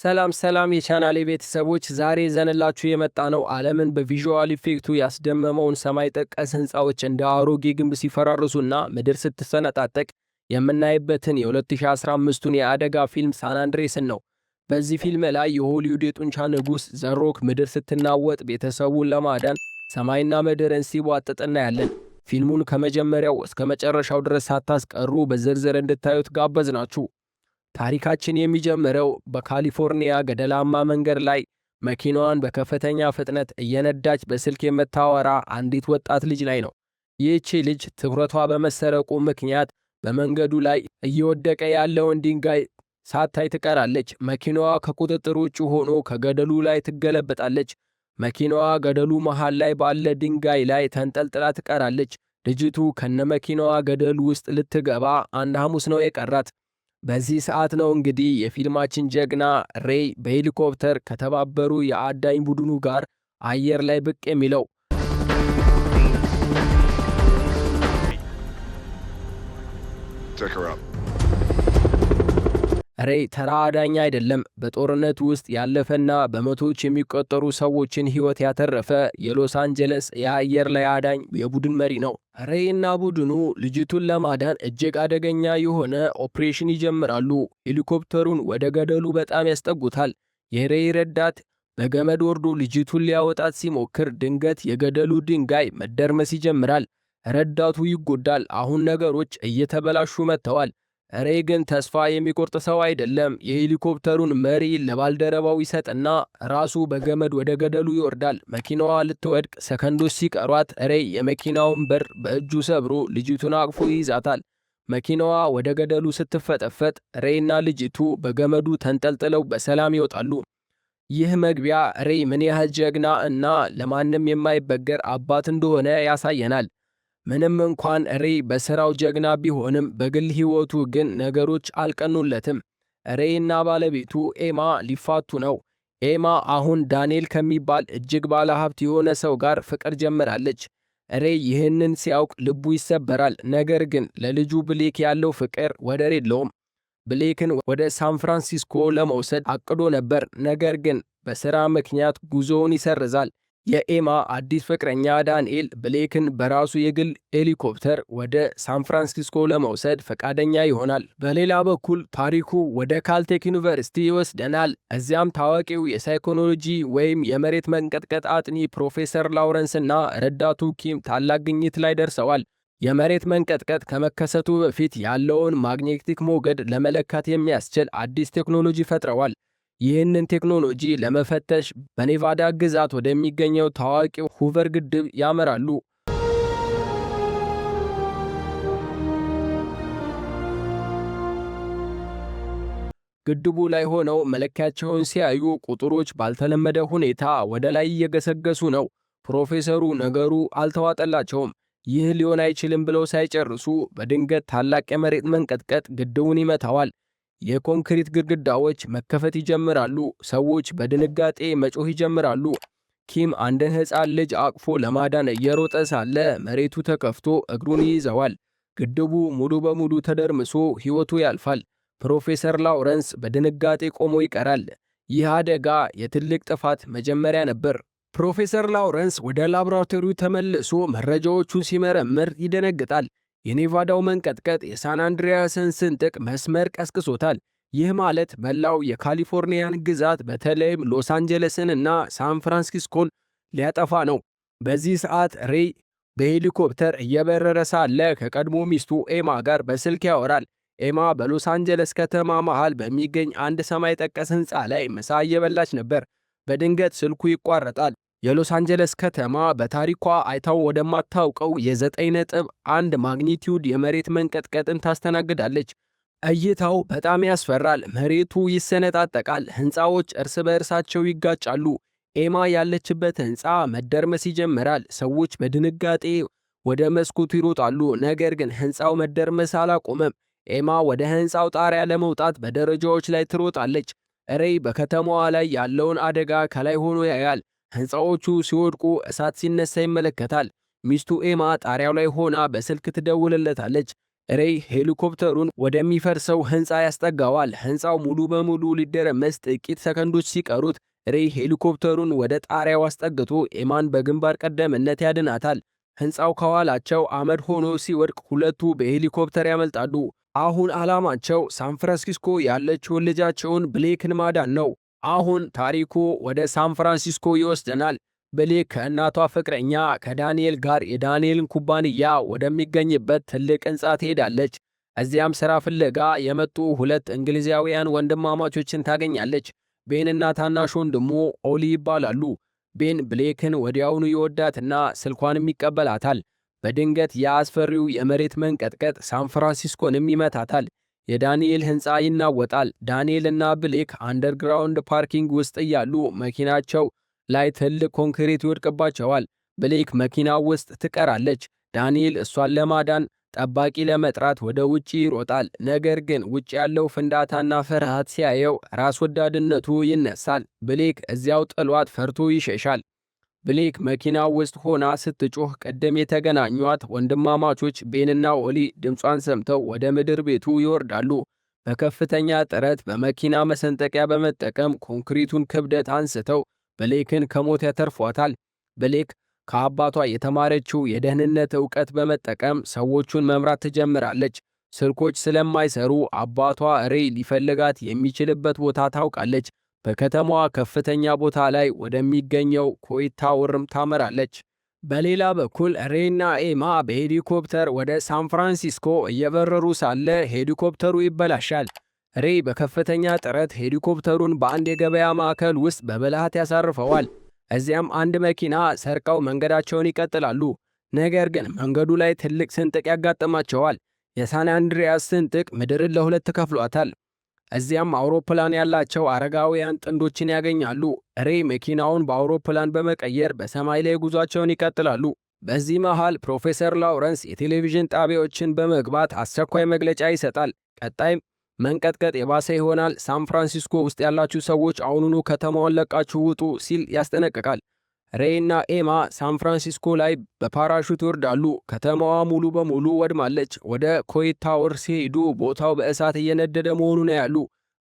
ሰላም የቻናሌ ቤተሰቦች ዛሬ ዘንላችሁ የመጣነው ዓለምን በቪዥዋል ኢፌክቱ ያስደመመውን ሰማይ ጠቀስ ህንፃዎች እንደ አሮጌ ግንብ ሲፈራርሱና ምድር ስትሰነጣጠቅ የምናይበትን የ2015ቱን የአደጋ ፊልም ሳን አንድሬስን ነው። በዚህ ፊልም ላይ የሆሊውድ የጡንቻ ንጉሥ ዘ ሮክ ምድር ስትናወጥ ቤተሰቡን ለማዳን ሰማይና ምድርን ሲቧጥጥ እናያለን። ፊልሙን ከመጀመሪያው እስከ መጨረሻው ድረስ ሳታስቀሩ በዝርዝር እንድታዩት ጋበዝናችሁ። ታሪካችን የሚጀምረው በካሊፎርኒያ ገደላማ መንገድ ላይ መኪናዋን በከፍተኛ ፍጥነት እየነዳች በስልክ የምታወራ አንዲት ወጣት ልጅ ላይ ነው። ይህቺ ልጅ ትኩረቷ በመሰረቁ ምክንያት በመንገዱ ላይ እየወደቀ ያለውን ድንጋይ ሳታይ ትቀራለች። መኪናዋ ከቁጥጥር ውጭ ሆኖ ከገደሉ ላይ ትገለበጣለች። መኪናዋ ገደሉ መሃል ላይ ባለ ድንጋይ ላይ ተንጠልጥላ ትቀራለች። ልጅቱ ከነመኪናዋ ገደሉ ውስጥ ልትገባ አንድ ሐሙስ ነው የቀራት። በዚህ ሰዓት ነው እንግዲህ የፊልማችን ጀግና ሬይ በሄሊኮፕተር ከተባበሩ የአዳኝ ቡድኑ ጋር አየር ላይ ብቅ የሚለው። ሬይ ተራ አዳኝ አይደለም። በጦርነት ውስጥ ያለፈና በመቶዎች የሚቆጠሩ ሰዎችን ሕይወት ያተረፈ የሎስ አንጀለስ የአየር ላይ አዳኝ የቡድን መሪ ነው። ሬይ እና ቡድኑ ልጅቱን ለማዳን እጅግ አደገኛ የሆነ ኦፕሬሽን ይጀምራሉ። ሄሊኮፕተሩን ወደ ገደሉ በጣም ያስጠጉታል። የሬይ ረዳት በገመድ ወርዶ ልጅቱን ሊያወጣት ሲሞክር ድንገት የገደሉ ድንጋይ መደርመስ ይጀምራል። ረዳቱ ይጎዳል። አሁን ነገሮች እየተበላሹ መጥተዋል። ሬይ ግን ተስፋ የሚቆርጥ ሰው አይደለም። የሄሊኮፕተሩን መሪ ለባልደረባው ይሰጥና ራሱ በገመድ ወደ ገደሉ ይወርዳል። መኪናዋ ልትወድቅ ሰከንዶች ሲቀሯት ሬይ የመኪናውን በር በእጁ ሰብሮ ልጅቱን አቅፎ ይይዛታል። መኪናዋ ወደ ገደሉ ስትፈጠፈጥ ሬይና ልጅቱ በገመዱ ተንጠልጥለው በሰላም ይወጣሉ። ይህ መግቢያ ሬይ ምን ያህል ጀግና እና ለማንም የማይበገር አባት እንደሆነ ያሳየናል። ምንም እንኳን ሬይ በሥራው ጀግና ቢሆንም በግል ሕይወቱ ግን ነገሮች አልቀኑለትም። ሬይ እና ባለቤቱ ኤማ ሊፋቱ ነው። ኤማ አሁን ዳንኤል ከሚባል እጅግ ባለ ሀብት የሆነ ሰው ጋር ፍቅር ጀምራለች። ሬይ ይህንን ሲያውቅ ልቡ ይሰበራል። ነገር ግን ለልጁ ብሌክ ያለው ፍቅር ወደር የለውም። ብሌክን ወደ ሳን ፍራንሲስኮ ለመውሰድ አቅዶ ነበር። ነገር ግን በሥራ ምክንያት ጉዞውን ይሰርዛል። የኤማ አዲስ ፍቅረኛ ዳንኤል ብሌክን በራሱ የግል ሄሊኮፕተር ወደ ሳን ፍራንሲስኮ ለመውሰድ ፈቃደኛ ይሆናል። በሌላ በኩል ታሪኩ ወደ ካልቴክ ዩኒቨርሲቲ ይወስደናል። እዚያም ታዋቂው የሳይኮሎጂ ወይም የመሬት መንቀጥቀጥ አጥኒ ፕሮፌሰር ላውረንስ እና ረዳቱ ኪም ታላቅ ግኝት ላይ ደርሰዋል። የመሬት መንቀጥቀጥ ከመከሰቱ በፊት ያለውን ማግኔቲክ ሞገድ ለመለካት የሚያስችል አዲስ ቴክኖሎጂ ፈጥረዋል። ይህንን ቴክኖሎጂ ለመፈተሽ በኔቫዳ ግዛት ወደሚገኘው ታዋቂው ሁቨር ግድብ ያመራሉ። ግድቡ ላይ ሆነው መለኪያቸውን ሲያዩ ቁጥሮች ባልተለመደ ሁኔታ ወደ ላይ እየገሰገሱ ነው። ፕሮፌሰሩ ነገሩ አልተዋጠላቸውም። ይህ ሊሆን አይችልም ብለው ሳይጨርሱ በድንገት ታላቅ የመሬት መንቀጥቀጥ ግድቡን ይመታዋል። የኮንክሪት ግድግዳዎች መከፈት ይጀምራሉ። ሰዎች በድንጋጤ መጮህ ይጀምራሉ። ኪም አንድን ሕፃን ልጅ አቅፎ ለማዳን እየሮጠ ሳለ መሬቱ ተከፍቶ እግሩን ይይዘዋል። ግድቡ ሙሉ በሙሉ ተደርምሶ ሕይወቱ ያልፋል። ፕሮፌሰር ላውረንስ በድንጋጤ ቆሞ ይቀራል። ይህ አደጋ የትልቅ ጥፋት መጀመሪያ ነበር። ፕሮፌሰር ላውረንስ ወደ ላቦራቶሪው ተመልሶ መረጃዎቹን ሲመረምር ይደነግጣል። የኔቫዳው መንቀጥቀጥ የሳን አንድሪያስን ስንጥቅ መስመር ቀስቅሶታል። ይህ ማለት መላው የካሊፎርኒያን ግዛት በተለይም ሎስ አንጀለስን እና ሳን ፍራንሲስኮን ሊያጠፋ ነው። በዚህ ሰዓት ሬይ በሄሊኮፕተር እየበረረ ሳለ ከቀድሞ ሚስቱ ኤማ ጋር በስልክ ያወራል። ኤማ በሎስ አንጀለስ ከተማ መሃል በሚገኝ አንድ ሰማይ ጠቀስ ሕንፃ ላይ ምሳ እየበላች ነበር። በድንገት ስልኩ ይቋረጣል። የሎስ አንጀለስ ከተማ በታሪኳ አይታው ወደማታውቀው የ9.1 ማግኒቲዩድ የመሬት መንቀጥቀጥን ታስተናግዳለች። እይታው በጣም ያስፈራል። መሬቱ ይሰነጣጠቃል። ሕንፃዎች እርስ በእርሳቸው ይጋጫሉ። ኤማ ያለችበት ሕንፃ መደርመስ ይጀምራል። ሰዎች በድንጋጤ ወደ መስኮቱ ይሮጣሉ። ነገር ግን ሕንፃው መደርመስ አላቆመም። ኤማ ወደ ሕንፃው ጣሪያ ለመውጣት በደረጃዎች ላይ ትሮጣለች። ሬይ በከተማዋ ላይ ያለውን አደጋ ከላይ ሆኖ ያያል። ሕንፃዎቹ ሲወድቁ እሳት ሲነሳ ይመለከታል። ሚስቱ ኤማ ጣሪያው ላይ ሆና በስልክ ትደውልለታለች። ሬይ ሄሊኮፕተሩን ወደሚፈርሰው ሕንፃ ያስጠጋዋል። ሕንፃው ሙሉ በሙሉ ሊደረመስ ጥቂት ሰከንዶች ሲቀሩት ሬይ ሄሊኮፕተሩን ወደ ጣሪያው አስጠግቶ ኤማን በግንባር ቀደምትነት ያድናታል። ሕንፃው ከኋላቸው አመድ ሆኖ ሲወድቅ ሁለቱ በሄሊኮፕተር ያመልጣሉ። አሁን ዓላማቸው ሳን ፍራንሲስኮ ያለችውን ልጃቸውን ብሌክን ማዳን ነው። አሁን ታሪኩ ወደ ሳን ፍራንሲስኮ ይወስደናል። ብሌክ ከእናቷ ፍቅረኛ ከዳንኤል ጋር የዳንኤልን ኩባንያ ወደሚገኝበት ትልቅ ሕንፃ ትሄዳለች። እዚያም ሥራ ፍለጋ የመጡ ሁለት እንግሊዛውያን ወንድማማቾችን ታገኛለች። ቤንና ታናሽ ወንድሙ ኦሊ ይባላሉ። ቤን ብሌክን ወዲያውኑ ይወዳትና ስልኳንም ይቀበላታል። በድንገት የአስፈሪው የመሬት መንቀጥቀጥ ሳን ፍራንሲስኮንም ይመታታል። የዳንኤል ሕንፃ ይናወጣል። ዳንኤል እና ብሌክ አንደርግራውንድ ፓርኪንግ ውስጥ እያሉ መኪናቸው ላይ ትልቅ ኮንክሪት ይወድቅባቸዋል። ብሌክ መኪናው ውስጥ ትቀራለች። ዳንኤል እሷን ለማዳን ጠባቂ ለመጥራት ወደ ውጪ ይሮጣል። ነገር ግን ውጭ ያለው ፍንዳታና ፍርሃት ሲያየው ራስ ወዳድነቱ ይነሳል። ብሌክ እዚያው ጥሏት ፈርቶ ይሸሻል። ብሌክ መኪናው ውስጥ ሆና ስትጮህ ቅድም የተገናኟት ወንድማማቾች ቤንና ኦሊ ድምጿን ሰምተው ወደ ምድር ቤቱ ይወርዳሉ። በከፍተኛ ጥረት በመኪና መሰንጠቂያ በመጠቀም ኮንክሪቱን ክብደት አንስተው ብሌክን ከሞት ያተርፏታል። ብሌክ ከአባቷ የተማረችው የደህንነት ዕውቀት በመጠቀም ሰዎቹን መምራት ትጀምራለች። ስልኮች ስለማይሰሩ አባቷ ሬይ ሊፈልጋት የሚችልበት ቦታ ታውቃለች። በከተማዋ ከፍተኛ ቦታ ላይ ወደሚገኘው ኮይት ታወርም ታመራለች። በሌላ በኩል ሬይና ኤማ በሄሊኮፕተር ወደ ሳን ፍራንሲስኮ እየበረሩ ሳለ ሄሊኮፕተሩ ይበላሻል። ሬይ በከፍተኛ ጥረት ሄሊኮፕተሩን በአንድ የገበያ ማዕከል ውስጥ በብልሃት ያሳርፈዋል። እዚያም አንድ መኪና ሰርቀው መንገዳቸውን ይቀጥላሉ። ነገር ግን መንገዱ ላይ ትልቅ ስንጥቅ ያጋጥማቸዋል። የሳን አንድሪያስ ስንጥቅ ምድርን ለሁለት ከፍሏታል። እዚያም አውሮፕላን ያላቸው አረጋውያን ጥንዶችን ያገኛሉ። ሬይ መኪናውን በአውሮፕላን በመቀየር በሰማይ ላይ ጉዟቸውን ይቀጥላሉ። በዚህ መሃል ፕሮፌሰር ላውረንስ የቴሌቪዥን ጣቢያዎችን በመግባት አስቸኳይ መግለጫ ይሰጣል። ቀጣይም መንቀጥቀጥ የባሰ ይሆናል፣ ሳን ፍራንሲስኮ ውስጥ ያላችሁ ሰዎች አሁኑኑ ከተማዋን ለቃችሁ ውጡ ሲል ያስጠነቅቃል። ሬይ እና ኤማ ሳን ፍራንሲስኮ ላይ በፓራሹት ይወርዳሉ። ከተማዋ ሙሉ በሙሉ ወድማለች። ወደ ኮይት ታወር ሲሄዱ ቦታው በእሳት እየነደደ መሆኑን ያያሉ።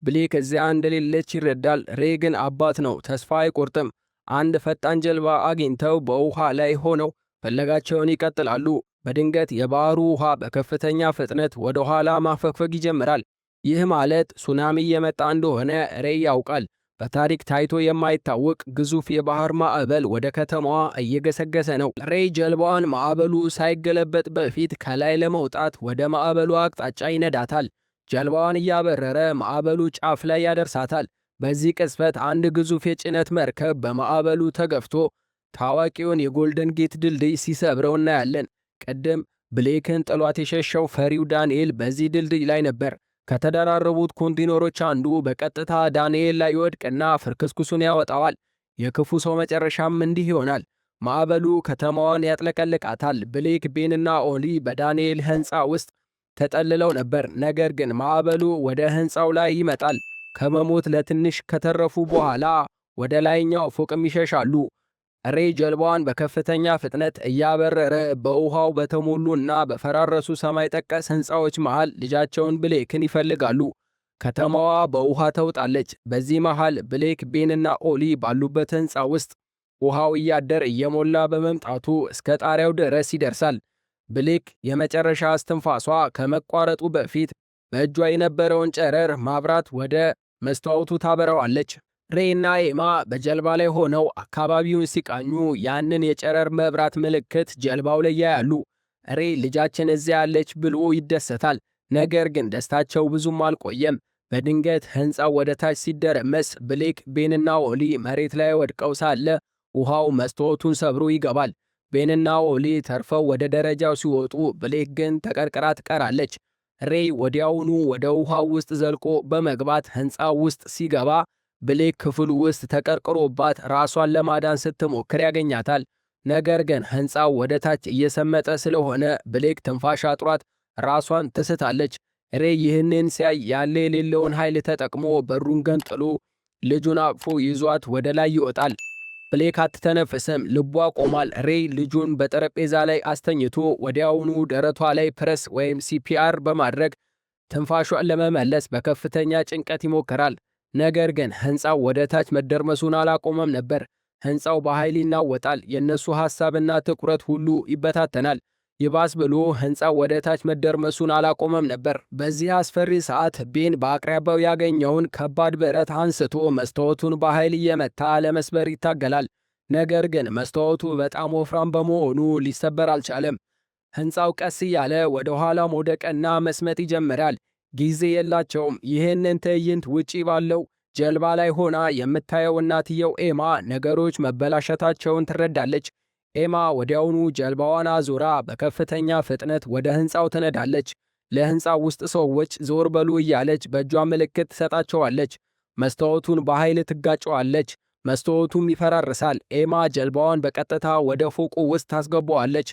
ብሌክ እዚያ እንደሌለች ይረዳል። ሬይ ግን አባት ነው፣ ተስፋ አይቆርጥም። አንድ ፈጣን ጀልባ አግኝተው በውሃ ላይ ሆነው ፍለጋቸውን ይቀጥላሉ። በድንገት የባህሩ ውሃ በከፍተኛ ፍጥነት ወደ ኋላ ማፈግፈግ ይጀምራል። ይህ ማለት ሱናሚ እየመጣ እንደሆነ ሬይ ያውቃል። በታሪክ ታይቶ የማይታወቅ ግዙፍ የባህር ማዕበል ወደ ከተማዋ እየገሰገሰ ነው። ሬይ ጀልባዋን ማዕበሉ ሳይገለበጥ በፊት ከላይ ለመውጣት ወደ ማዕበሉ አቅጣጫ ይነዳታል። ጀልባዋን እያበረረ ማዕበሉ ጫፍ ላይ ያደርሳታል። በዚህ ቅጽበት አንድ ግዙፍ የጭነት መርከብ በማዕበሉ ተገፍቶ ታዋቂውን የጎልደን ጌት ድልድይ ሲሰብረው እናያለን። ቅድም ብሌክን ጥሏት የሸሸው ፈሪው ዳንኤል በዚህ ድልድይ ላይ ነበር። ከተደራረቡት ኮንቴነሮች አንዱ በቀጥታ ዳንኤል ላይ ይወድቅና ፍርክስኩሱን ያወጣዋል። የክፉ ሰው መጨረሻም እንዲህ ይሆናል። ማዕበሉ ከተማዋን ያጥለቀልቃታል። ብሌክ፣ ቤንና ኦሊ በዳንኤል ሕንፃ ውስጥ ተጠልለው ነበር። ነገር ግን ማዕበሉ ወደ ሕንፃው ላይ ይመጣል። ከመሞት ለትንሽ ከተረፉ በኋላ ወደ ላይኛው ፎቅም ይሸሻሉ። ሬይ ጀልባዋን በከፍተኛ ፍጥነት እያበረረ በውሃው በተሞሉና በፈራረሱ ሰማይ ጠቀስ ሕንፃዎች መሃል ልጃቸውን ብሌክን ይፈልጋሉ። ከተማዋ በውሃ ተውጣለች። በዚህ መሃል ብሌክ፣ ቤንና ኦሊ ባሉበት ሕንፃ ውስጥ ውሃው እያደር እየሞላ በመምጣቱ እስከ ጣሪያው ድረስ ይደርሳል። ብሌክ የመጨረሻ እስትንፋሷ ከመቋረጡ በፊት በእጇ የነበረውን ጨረር ማብራት ወደ መስታወቱ ታበረዋለች። ሬይ እና ኤማ በጀልባ ላይ ሆነው አካባቢውን ሲቃኙ ያንን የጨረር መብራት ምልክት ጀልባው ላይ ያያሉ። ሬይ ልጃችን እዚያ ያለች ብሎ ይደሰታል። ነገር ግን ደስታቸው ብዙም አልቆየም። በድንገት ሕንፃው ወደ ታች ሲደረመስ ብሌክ፣ ቤንና ኦሊ መሬት ላይ ወድቀው ሳለ ውሃው መስታወቱን ሰብሮ ይገባል። ቤንና ኦሊ ተርፈው ወደ ደረጃው ሲወጡ ብሌክ ግን ተቀርቅራ ትቀራለች። ሬይ ወዲያውኑ ወደ ውሃው ውስጥ ዘልቆ በመግባት ሕንፃው ውስጥ ሲገባ ብሌክ ክፍሉ ውስጥ ተቀርቅሮባት ራሷን ለማዳን ስትሞክር ያገኛታል። ነገር ግን ሕንፃው ወደ ታች እየሰመጠ ስለሆነ ብሌክ ትንፋሽ አጥሯት ራሷን ትስታለች። ሬይ ይህንን ሲያይ ያለ የሌለውን ኃይል ተጠቅሞ በሩን ገንጥሎ ልጁን አቅፎ ይዟት ወደ ላይ ይወጣል። ብሌክ አትተነፍስም፣ ልቧ ቆሟል። ሬይ ልጁን በጠረጴዛ ላይ አስተኝቶ ወዲያውኑ ደረቷ ላይ ፕረስ ወይም ሲፒአር በማድረግ ትንፋሿን ለመመለስ በከፍተኛ ጭንቀት ይሞክራል። ነገር ግን ሕንፃው ወደ ታች መደርመሱን አላቆመም ነበር። ሕንፃው በኃይል ይናወጣል። የእነሱ ሐሳብና ትኩረት ሁሉ ይበታተናል። ይባስ ብሎ ሕንፃው ወደ ታች መደርመሱን አላቆመም ነበር። በዚህ አስፈሪ ሰዓት ቤን በአቅራቢያው ያገኘውን ከባድ ብረት አንስቶ መስታወቱን በኃይል እየመታ ለመስበር ይታገላል። ነገር ግን መስታወቱ በጣም ወፍራም በመሆኑ ሊሰበር አልቻለም። ሕንፃው ቀስ እያለ ወደ ኋላ መውደቅና መስመጥ ይጀምራል። ጊዜ የላቸውም። ይህንን ትዕይንት ውጪ ባለው ጀልባ ላይ ሆና የምታየው እናትየው ኤማ ነገሮች መበላሸታቸውን ትረዳለች። ኤማ ወዲያውኑ ጀልባዋን አዙራ በከፍተኛ ፍጥነት ወደ ሕንፃው ትነዳለች። ለሕንፃው ውስጥ ሰዎች ዞር በሉ እያለች በእጇ ምልክት ትሰጣቸዋለች። መስታወቱን በኃይል ትጋጨዋለች። መስታወቱም ይፈራርሳል። ኤማ ጀልባዋን በቀጥታ ወደ ፎቁ ውስጥ ታስገባዋለች።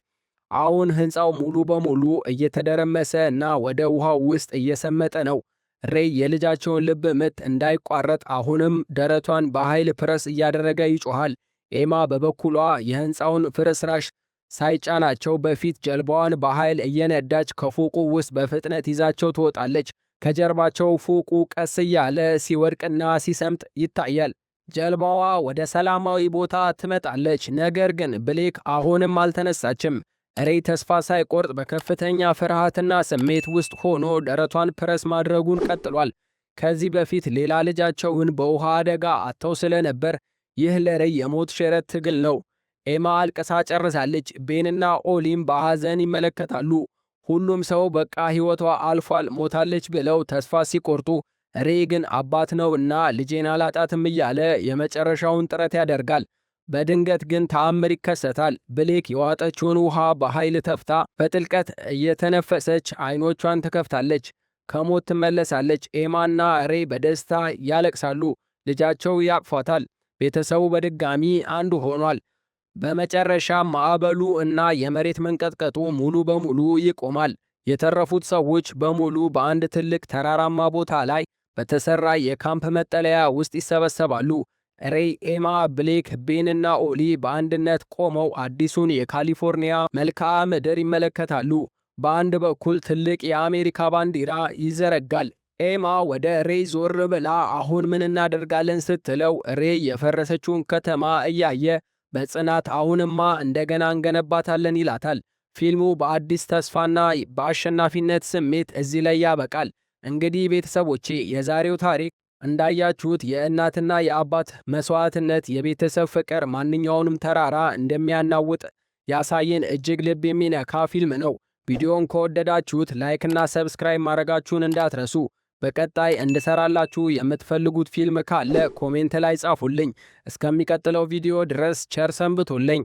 አሁን ሕንፃው ሙሉ በሙሉ እየተደረመሰ እና ወደ ውሃው ውስጥ እየሰመጠ ነው። ሬይ የልጃቸውን ልብ ምት እንዳይቋረጥ አሁንም ደረቷን በኃይል ፕረስ እያደረገ ይጮኻል። ኤማ በበኩሏ የሕንፃውን ፍርስራሽ ሳይጫናቸው በፊት ጀልባዋን በኃይል እየነዳች ከፎቁ ውስጥ በፍጥነት ይዛቸው ትወጣለች። ከጀርባቸው ፎቁ ቀስ እያለ ሲወድቅና ሲሰምጥ ይታያል። ጀልባዋ ወደ ሰላማዊ ቦታ ትመጣለች። ነገር ግን ብሌክ አሁንም አልተነሳችም። ሬይ ተስፋ ሳይቆርጥ በከፍተኛ ፍርሃትና ስሜት ውስጥ ሆኖ ደረቷን ፕረስ ማድረጉን ቀጥሏል። ከዚህ በፊት ሌላ ልጃቸውን በውሃ አደጋ አጥተው ስለነበር ይህ ለሬይ የሞት ሽረት ትግል ነው። ኤማ አልቅሳ ጨርሳለች። ቤንና ኦሊም በሐዘን ይመለከታሉ። ሁሉም ሰው በቃ ሕይወቷ አልፏል፣ ሞታለች ብለው ተስፋ ሲቆርጡ፣ ሬይ ግን አባት ነው እና ልጄን አላጣትም እያለ የመጨረሻውን ጥረት ያደርጋል። በድንገት ግን ተአምር ይከሰታል። ብሌክ የዋጠችውን ውሃ በኃይል ተፍታ በጥልቀት እየተነፈሰች አይኖቿን ትከፍታለች። ከሞት ትመለሳለች። ኤማና ሬይ በደስታ ያለቅሳሉ። ልጃቸው ያቅፏታል። ቤተሰቡ በድጋሚ አንድ ሆኗል። በመጨረሻ ማዕበሉ እና የመሬት መንቀጥቀጡ ሙሉ በሙሉ ይቆማል። የተረፉት ሰዎች በሙሉ በአንድ ትልቅ ተራራማ ቦታ ላይ በተሰራ የካምፕ መጠለያ ውስጥ ይሰበሰባሉ። ሬይ፣ ኤማ፣ ብሌክ፣ ቤን እና ኦሊ በአንድነት ቆመው አዲሱን የካሊፎርኒያ መልክዓ ምድር ይመለከታሉ። በአንድ በኩል ትልቅ የአሜሪካ ባንዲራ ይዘረጋል። ኤማ ወደ ሬይ ዞር ብላ አሁን ምን እናደርጋለን ስትለው፣ ሬይ የፈረሰችውን ከተማ እያየ በጽናት አሁንማ እንደገና እንገነባታለን ይላታል። ፊልሙ በአዲስ ተስፋና በአሸናፊነት ስሜት እዚህ ላይ ያበቃል። እንግዲህ ቤተሰቦቼ የዛሬው ታሪክ እንዳያችሁት የእናትና የአባት መስዋዕትነት፣ የቤተሰብ ፍቅር ማንኛውንም ተራራ እንደሚያናውጥ ያሳየን እጅግ ልብ የሚነካ ፊልም ነው። ቪዲዮውን ከወደዳችሁት ላይክና ሰብስክራይብ ማድረጋችሁን እንዳትረሱ። በቀጣይ እንድሰራላችሁ የምትፈልጉት ፊልም ካለ ኮሜንት ላይ ጻፉልኝ። እስከሚቀጥለው ቪዲዮ ድረስ ቸር ሰንብቱልኝ።